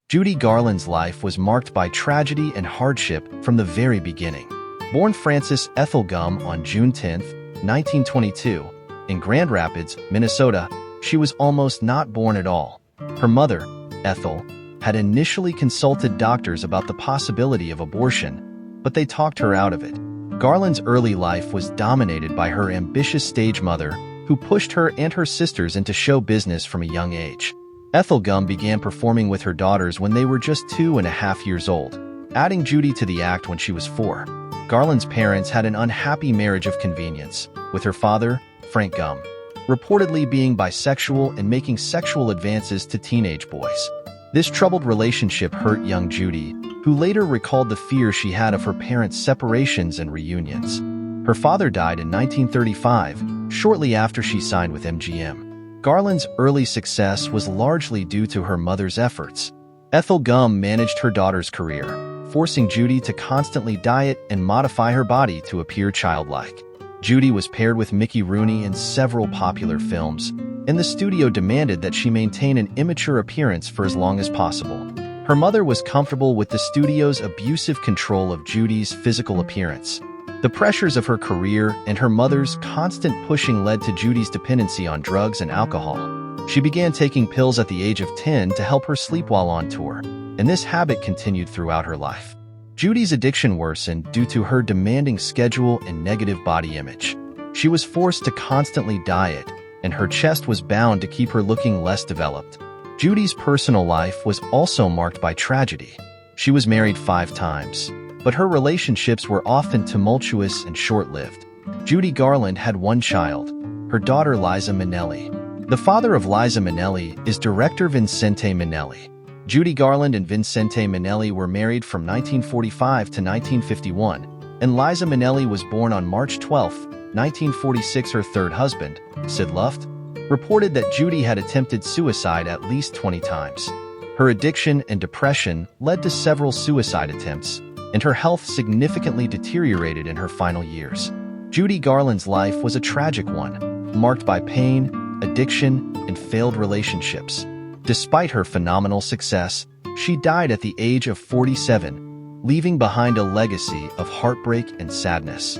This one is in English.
Judy Garland's life was marked by tragedy and hardship from the very beginning. Born Frances Ethel Gumm on June 10, 1922, in Grand Rapids, Minnesota, she was almost not born at all. Her mother, Ethel, had initially consulted doctors about the possibility of abortion, but they talked her out of it. Garland's early life was dominated by her ambitious stage mother, who pushed her and her sisters into show business from a young age. Ethel Gumm began performing with her daughters when they were just 2.5 years old, adding Judy to the act when she was 4. Garland's parents had an unhappy marriage of convenience, with her father, Frank Gumm, reportedly being bisexual and making sexual advances to teenage boys. This troubled relationship hurt young Judy, who later recalled the fear she had of her parents' separations and reunions. Her father died in 1935, shortly after she signed with MGM. Garland's early success was largely due to her mother's efforts. Ethel Gumm managed her daughter's career, forcing Judy to constantly diet and modify her body to appear childlike. Judy was paired with Mickey Rooney in several popular films, and the studio demanded that she maintain an immature appearance for as long as possible. Her mother was comfortable with the studio's abusive control of Judy's physical appearance. The pressures of her career and her mother's constant pushing led to Judy's dependency on drugs and alcohol. She began taking pills at the age of 10 to help her sleep while on tour, and this habit continued throughout her life. Judy's addiction worsened due to her demanding schedule and negative body image. She was forced to constantly diet, and her chest was bound to keep her looking less developed. Judy's personal life was also marked by tragedy. She was married 5 times, but her relationships were often tumultuous and short-lived. Judy Garland had 1 child, her daughter Liza Minnelli. The father of Liza Minnelli is director Vincente Minnelli. Judy Garland and Vincente Minnelli were married from 1945 to 1951, and Liza Minnelli was born on March 12, 1946. Her third husband, Sid Luft, reported that Judy had attempted suicide at least 20 times. Her addiction and depression led to several suicide attempts, and her health significantly deteriorated in her final years. Judy Garland's life was a tragic one, marked by pain, addiction, and failed relationships. Despite her phenomenal success, she died at the age of 47, leaving behind a legacy of heartbreak and sadness.